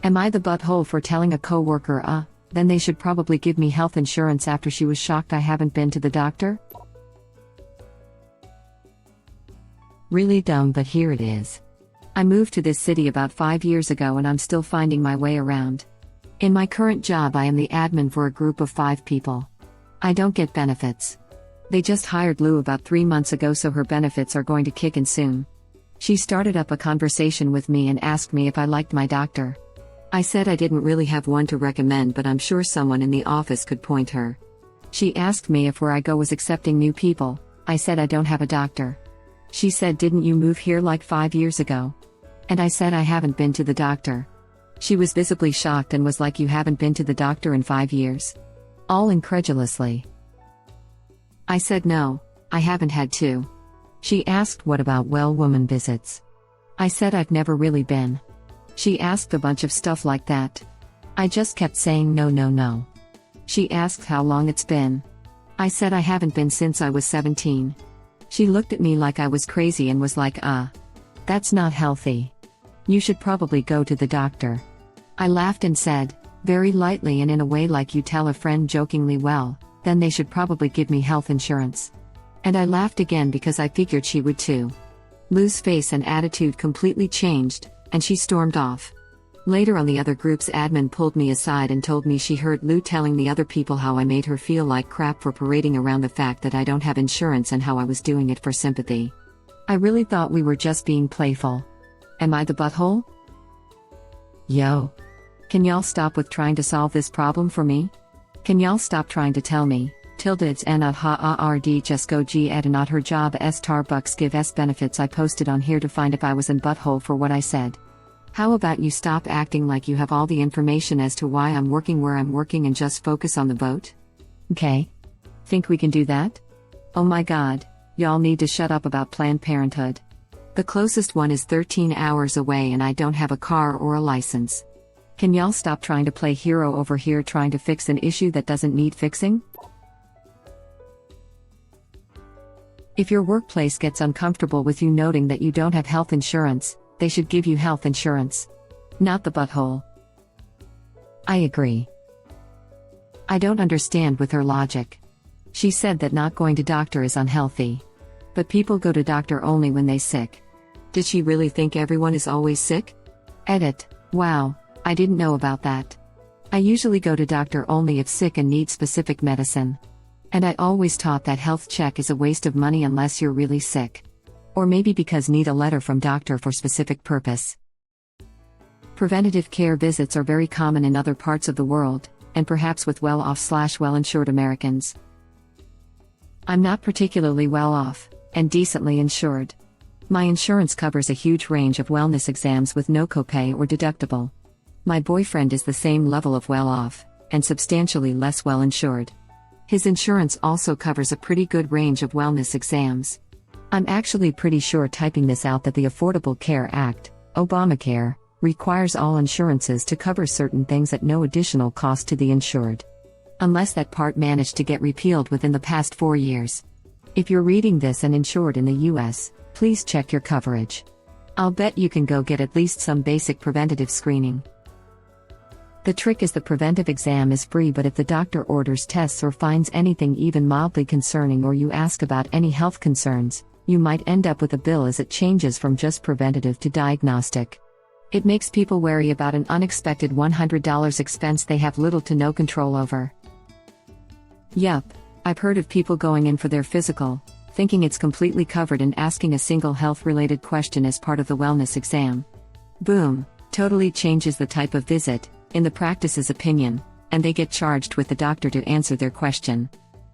Am I the butthole for telling a coworker, then they should probably give me health insurance after she was shocked I haven't been to the doctor? Really dumb, but here it is. I moved to this city about 5 years ago and I'm still finding my way around. In my current job I am the admin for a group of 5 people. I don't get benefits. They just hired Lou about 3 months ago, so her benefits are going to kick in soon. She started up a conversation with me and asked me if I liked my doctor. I said I didn't really have one to recommend, but I'm sure someone in the office could point her. She asked me if where I go was accepting new people. I said I don't have a doctor. She said, "Didn't you move here like 5 years ago?" And I said I haven't been to the doctor. She was visibly shocked and was like, "You haven't been to the doctor in 5 years?" All incredulously. I said no, I haven't had to. She asked what about woman visits. I said I've never really been. She asked a bunch of stuff like that. I just kept saying no. She asked how long it's been. I said I haven't been since I was 17. She looked at me like I was crazy and was like, that's not healthy. You should probably go to the doctor. I laughed and said, very lightly and in a way like you tell a friend jokingly, well, then they should probably give me health insurance. And I laughed again because I figured she would too. Lou's face and attitude completely changed, and she stormed off. Later on, the other group's admin pulled me aside and told me she heard Lou telling the other people how I made her feel like crap for parading around the fact that I don't have insurance and how I was doing it for sympathy. I really thought we were just being playful. Am I the butthole? Yo. Can y'all stop with trying to solve this problem for me? Can y'all stop trying to tell me, it's not ha-a-rd just go g at not her job Starbucks give s benefits I posted on here to find if I was in butthole for what I said. How about you stop acting like you have all the information as to why I'm working where I'm working and just focus on the vote? Okay? Think we can do that? Oh my god, y'all need to shut up about Planned Parenthood. The closest one is 13 hours away and I don't have a car or a license. Can y'all stop trying to play hero over here trying to fix an issue that doesn't need fixing? If your workplace gets uncomfortable with you noting that you don't have health insurance, they should give you health insurance. Not the butthole. I agree. I don't understand with her logic. She said that not going to doctor is unhealthy. But people go to doctor only when they sick. Did she really think everyone is always sick? Edit. Wow. I didn't know about that. I usually go to doctor only if sick and need specific medicine. And I always taught that health check is a waste of money unless you're really sick. Or maybe because need a letter from doctor for specific purpose. Preventative care visits are very common in other parts of the world, and perhaps with well-off/well-insured Americans. I'm not particularly well-off, and decently insured. My insurance covers a huge range of wellness exams with no copay or deductible. My boyfriend is the same level of well-off, and substantially less well-insured. His insurance also covers a pretty good range of wellness exams. I'm actually pretty sure typing this out that the Affordable Care Act, Obamacare, requires all insurances to cover certain things at no additional cost to the insured. Unless that part managed to get repealed within the past 4 years. If you're reading this and insured in the US, please check your coverage. I'll bet you can go get at least some basic preventative screening. The trick is the preventive exam is free, but if the doctor orders tests or finds anything even mildly concerning or you ask about any health concerns, you might end up with a bill as it changes from just preventative to diagnostic. It makes people wary about an unexpected $100 expense they have little to no control over. Yup, I've heard of people going in for their physical, thinking it's completely covered and asking a single health-related question as part of the wellness exam. Boom, totally changes the type of visit, in the practice's opinion, and they get charged with the doctor to answer their question.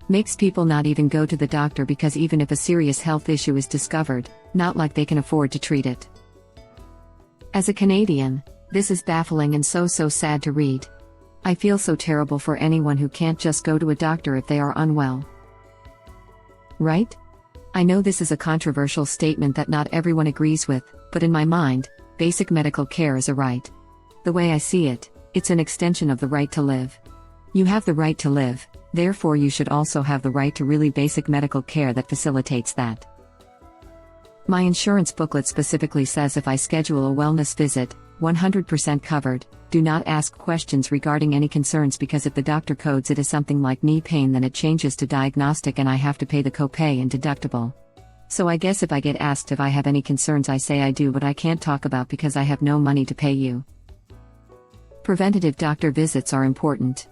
Makes people not even go to the doctor because even if a serious health issue is discovered, not like they can afford to treat it. As a Canadian, this is baffling and so sad to read. I feel so terrible for anyone who can't just go to a doctor if they are unwell. Right? I know this is a controversial statement that not everyone agrees with, but in my mind, basic medical care is a right. The way I see it, it's an extension of the right to live. You have the right to live, therefore you should also have the right to really basic medical care that facilitates that. My insurance booklet specifically says if I schedule a wellness visit, 100% covered, do not ask questions regarding any concerns because if the doctor codes it as something like knee pain then it changes to diagnostic and I have to pay the copay and deductible. So I guess if I get asked if I have any concerns I say I do but I can't talk about because I have no money to pay you. Preventative doctor visits are important.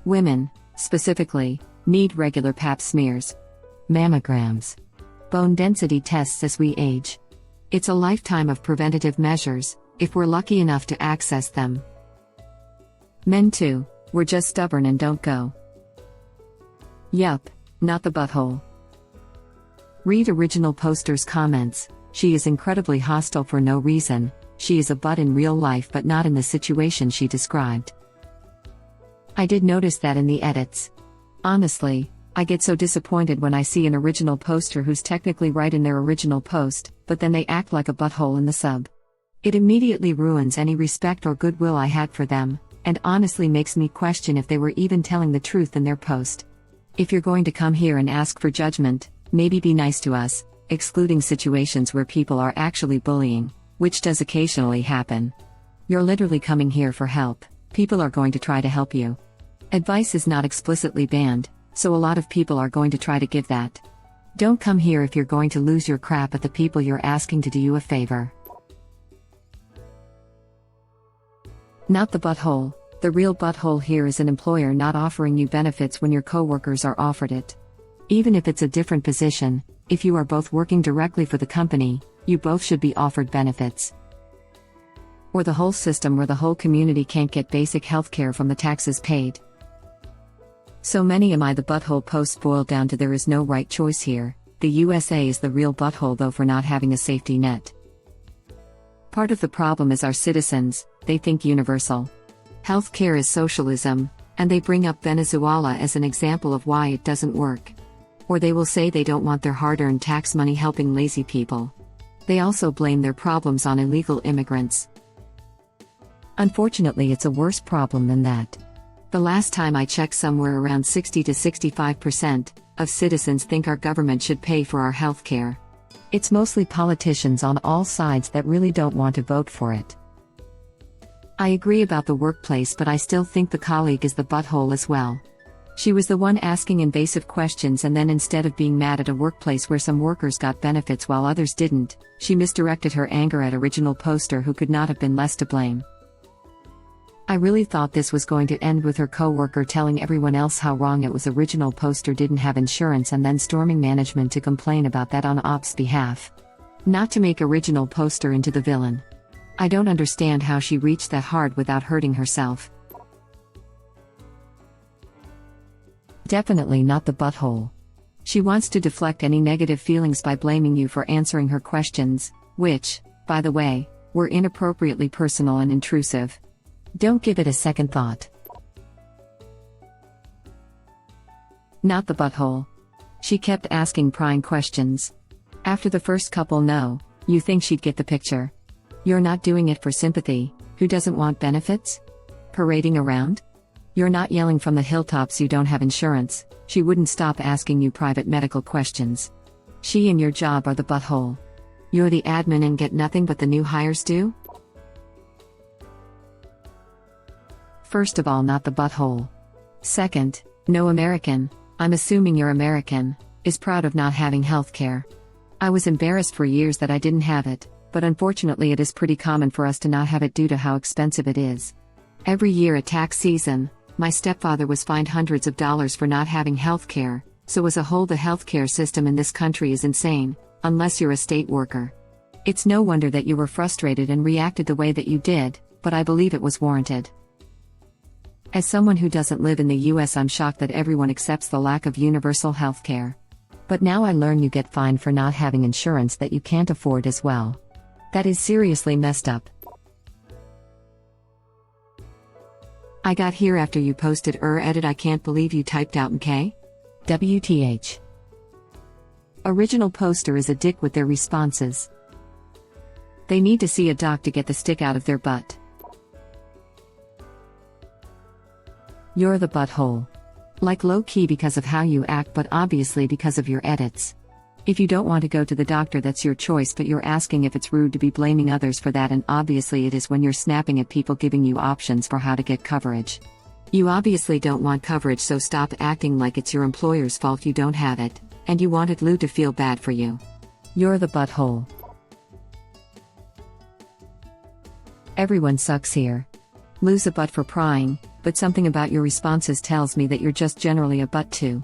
Women, specifically, need regular pap smears, mammograms, bone density tests as we age. It's a lifetime of preventative measures, if we're lucky enough to access them. Men too, we're just stubborn and don't go. Yup, not the butthole. Read original poster's comments. She is incredibly hostile for no reason. She is a butt in real life but not in the situation she described. I did notice that in the edits. Honestly, I get so disappointed when I see an original poster who's technically right in their original post, but then they act like a butthole in the sub. It immediately ruins any respect or goodwill I had for them, and honestly makes me question if they were even telling the truth in their post. If you're going to come here and ask for judgment, maybe be nice to us, excluding situations where people are actually bullying, which does occasionally happen. You're literally coming here for help. People are going to try to help you. Advice is not explicitly banned, so a lot of people are going to try to give that. Don't come here if you're going to lose your crap at the people you're asking to do you a favor. Not the butthole. The real butthole here is an employer not offering you benefits when your coworkers are offered it. Even if it's a different position, if you are both working directly for the company, you both should be offered benefits. Or the whole system where the whole community can't get basic healthcare from the taxes paid. So many Am I the Butthole posts boil down to there is no right choice here. The USA is the real butthole though for not having a safety net. Part of the problem is our citizens, they think universal healthcare is socialism, and they bring up Venezuela as an example of why it doesn't work. Or they will say they don't want their hard-earned tax money helping lazy people. They also blame their problems on illegal immigrants. Unfortunately, it's a worse problem than that. The last time I checked, somewhere around 60 to 65% of citizens think our government should pay for our healthcare. It's mostly politicians on all sides that really don't want to vote for it. I agree about the workplace, but I still think the colleague is the butthole as well. She was the one asking invasive questions, and then instead of being mad at a workplace where some workers got benefits while others didn't, she misdirected her anger at original poster who could not have been less to blame. I really thought this was going to end with her coworker telling everyone else how wrong it was original poster didn't have insurance and then storming management to complain about that on ops' behalf. Not to make original poster into the villain. I don't understand how she reached that hard without hurting herself. Definitely not the butthole. She wants to deflect any negative feelings by blaming you for answering her questions, which, by the way, were inappropriately personal and intrusive. Don't give it a second thought. Not the butthole. She kept asking prying questions. After the first couple, no, you think she'd get the picture. You're not doing it for sympathy. Who doesn't want benefits? Parading around? You're not yelling from the hilltops you don't have insurance. She wouldn't stop asking you private medical questions. She and your job are the butthole. You're the admin and get nothing but the new hires do? First of all, not the butthole. Second, no American, I'm assuming you're American, is proud of not having healthcare. I was embarrassed for years that I didn't have it, but unfortunately it is pretty common for us to not have it due to how expensive it is. Every year at tax season, my stepfather was fined hundreds of dollars for not having healthcare, so as a whole the healthcare system in this country is insane, unless you're a state worker. It's no wonder that you were frustrated and reacted the way that you did, but I believe it was warranted. As someone who doesn't live in the US, I'm shocked that everyone accepts the lack of universal healthcare. But now I learn you get fined for not having insurance that you can't afford as well. That is seriously messed up. I got here after you posted edit. I can't believe you typed out MK? WTH. Original poster is a dick with their responses. They need to see a doc to get the stick out of their butt. You're the butthole. Like low-key because of how you act, but obviously because of your edits. If you don't want to go to the doctor, that's your choice, but you're asking if it's rude to be blaming others for that, and obviously it is when you're snapping at people giving you options for how to get coverage. You obviously don't want coverage, so stop acting like it's your employer's fault you don't have it, and you wanted Lou to feel bad for you. You're the butthole. Everyone sucks here. Lou's a butt for prying, but something about your responses tells me that you're just generally a butt too.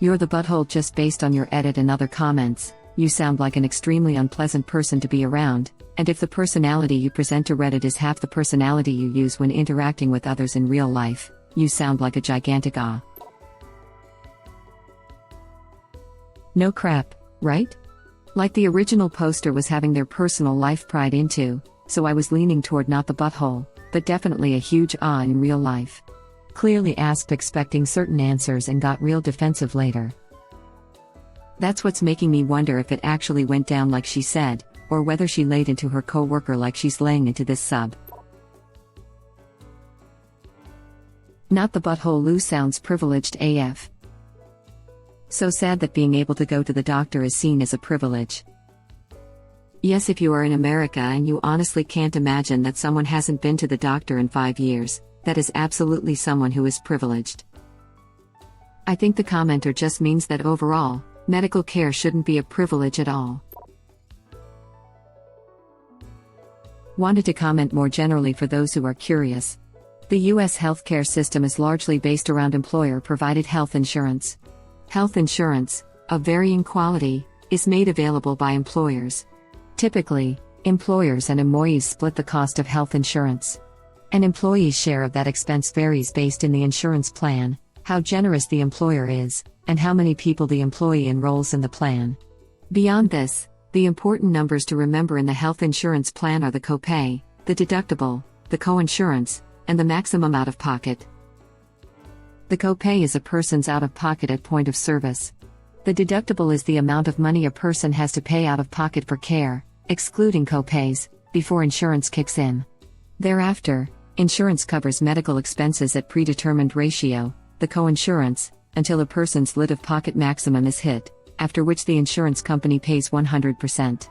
You're the butthole just based on your edit and other comments. You sound like an extremely unpleasant person to be around, and if the personality you present to Reddit is half the personality you use when interacting with others in real life, you sound like a gigantic ah. No crap, right? Like the original poster was having their personal life pried into, so I was leaning toward not the butthole, but definitely a huge ah in real life. Clearly asked expecting certain answers and got real defensive later. That's what's making me wonder if it actually went down like she said, or whether she laid into her coworker like she's laying into this sub. Not the butthole. Lou sounds privileged AF. So sad that being able to go to the doctor is seen as a privilege. Yes, if you are in America and you honestly can't imagine that someone hasn't been to the doctor in 5 years, that is absolutely someone who is privileged. I think the commenter just means that overall, medical care shouldn't be a privilege at all. Wanted to comment more generally for those who are curious. The US healthcare system is largely based around employer-provided health insurance. Health insurance, of varying quality, is made available by employers. Typically, employers and employees split the cost of health insurance. An employee's share of that expense varies based in the insurance plan, how generous the employer is, and how many people the employee enrolls in the plan. Beyond this, the important numbers to remember in the health insurance plan are the copay, the deductible, the coinsurance, and the maximum out-of-pocket. The copay is a person's out-of-pocket at point of service. The deductible is the amount of money a person has to pay out of pocket for care, excluding copays, before insurance kicks in. Thereafter, insurance covers medical expenses at predetermined ratio, the coinsurance, until a person's out-of-pocket maximum is hit, after which the insurance company pays 100%.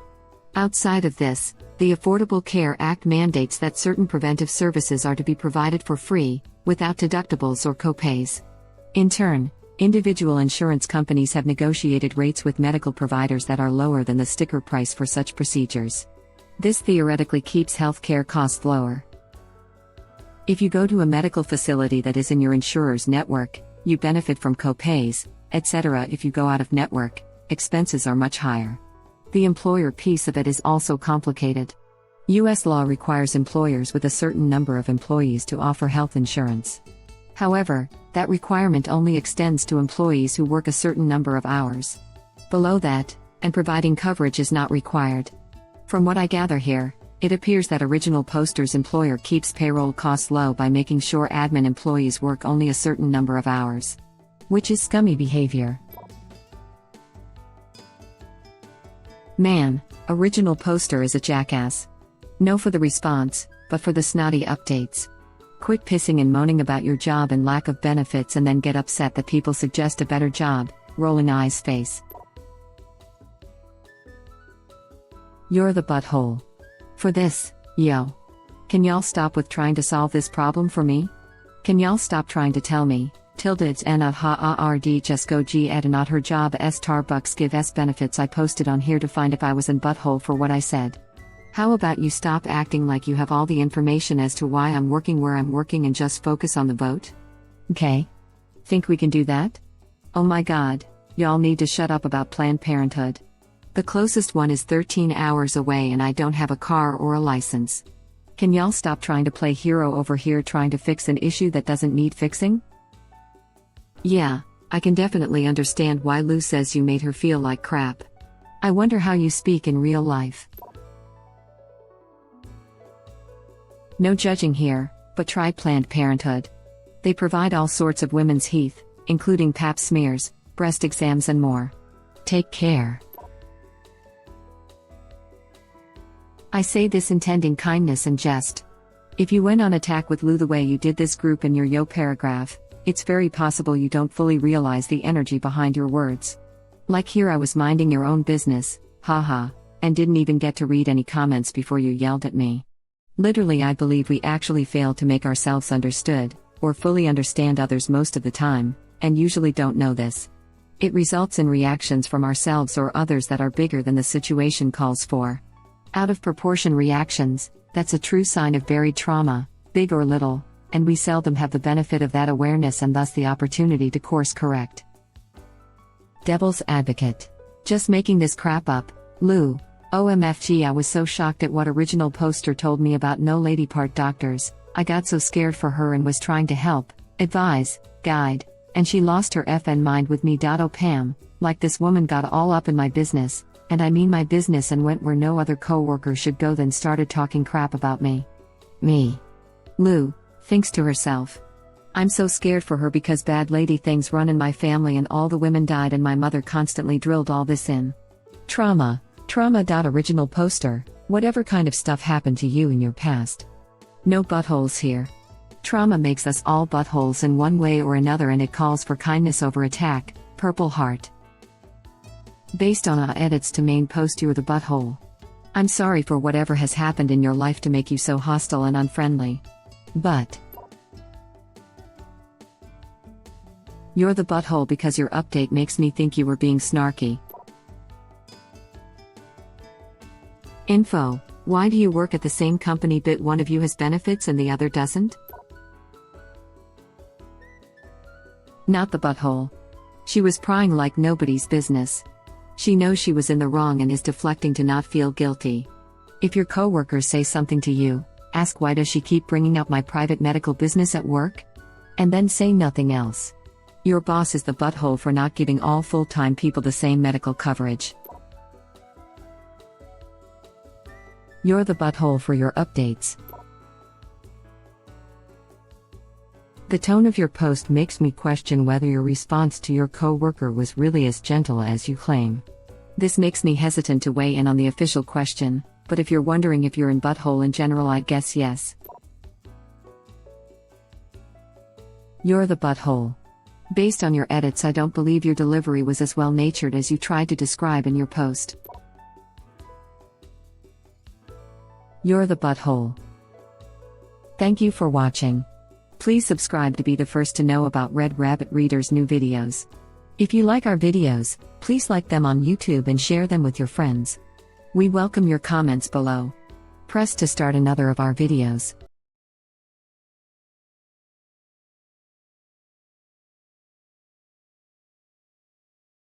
Outside of this, the Affordable Care Act mandates that certain preventive services are to be provided for free, without deductibles or copays. In turn, individual insurance companies have negotiated rates with medical providers that are lower than the sticker price for such procedures. This theoretically keeps healthcare costs lower. If you go to a medical facility that is in your insurer's network, you benefit from copays, etc. If you go out of network, expenses are much higher. The employer piece of it is also complicated. US law requires employers with a certain number of employees to offer health insurance. However, that requirement only extends to employees who work a certain number of hours. Below that, and providing coverage is not required. From what I gather here, it appears that original poster's employer keeps payroll costs low by making sure admin employees work only a certain number of hours. Which is scummy behavior. Man, original poster is a jackass. No for the response, but for the snotty updates. Quit pissing and moaning about your job and lack of benefits and then get upset that people suggest a better job, rolling eyes face. You're the butthole. For this, yo. Can y'all stop with trying to solve this problem for me? Can y'all stop trying to tell me, it's not hard just go g ed not her job Starbucks give s benefits I posted on here to find if I was in butthole for what I said. How about you stop acting like you have all the information as to why I'm working where I'm working and just focus on the vote? Okay? Think we can do that? Oh my god, y'all need to shut up about Planned Parenthood. The closest one is 13 hours away and I don't have a car or a license. Can y'all stop trying to play hero over here trying to fix an issue that doesn't need fixing? Yeah, I can definitely understand why Lou says you made her feel like crap. I wonder how you speak in real life. No judging here, but try Planned Parenthood. They provide all sorts of women's health, including pap smears, breast exams and more. Take care. I say this intending kindness and jest. If you went on attack with Lou the way you did this group in your yo paragraph, it's very possible you don't fully realize the energy behind your words. Like here, I was minding your own business, haha, and didn't even get to read any comments before you yelled at me. Literally, I believe we actually fail to make ourselves understood, or fully understand others most of the time, and usually don't know this. It results in reactions from ourselves or others that are bigger than the situation calls for. Out of proportion reactions, that's a true sign of buried trauma, big or little, and we seldom have the benefit of that awareness and thus the opportunity to course correct. Devil's advocate. Just making this crap up, Lou. OMFG, I was so shocked at what original poster told me about no lady part doctors. I got so scared for her and was trying to help, advise, guide, and she lost her FN mind with me. Oh Pam, like this woman got all up in my business, and I mean my business, and went where no other coworker should go, then started talking crap about me. Me. Lou thinks to herself, I'm so scared for her because bad lady things run in my family and all the women died and my mother constantly drilled all this in. Trauma. Original poster, whatever kind of stuff happened to you in your past. No buttholes here. Trauma makes us all buttholes in one way or another, and it calls for kindness over attack. Purple heart. Based on our edits to main post, you're the butthole. I'm sorry for whatever has happened in your life to make you so hostile and unfriendly. But you're the butthole because your update makes me think you were being snarky. Info: why do you work at the same company but one of you has benefits and the other doesn't? Not the butthole. She was prying like nobody's business. She knows she was in the wrong and is deflecting to not feel guilty. If your coworkers say something to you, ask why does she keep bringing up my private medical business at work? And then say nothing else. Your boss is the butthole for not giving all full-time people the same medical coverage. You're the butthole for your updates. The tone of your post makes me question whether your response to your coworker was really as gentle as you claim. This makes me hesitant to weigh in on the official question, but if you're wondering if you're in butthole in general, I guess yes. You're the butthole. Based on your edits, I don't believe your delivery was as well-natured as you tried to describe in your post. You're the butthole. Thank you for watching. Please subscribe to be the first to know about Red Rabbit Reader's new videos. If you like our videos, please like them on YouTube and share them with your friends. We welcome your comments below. Press to start another of our videos.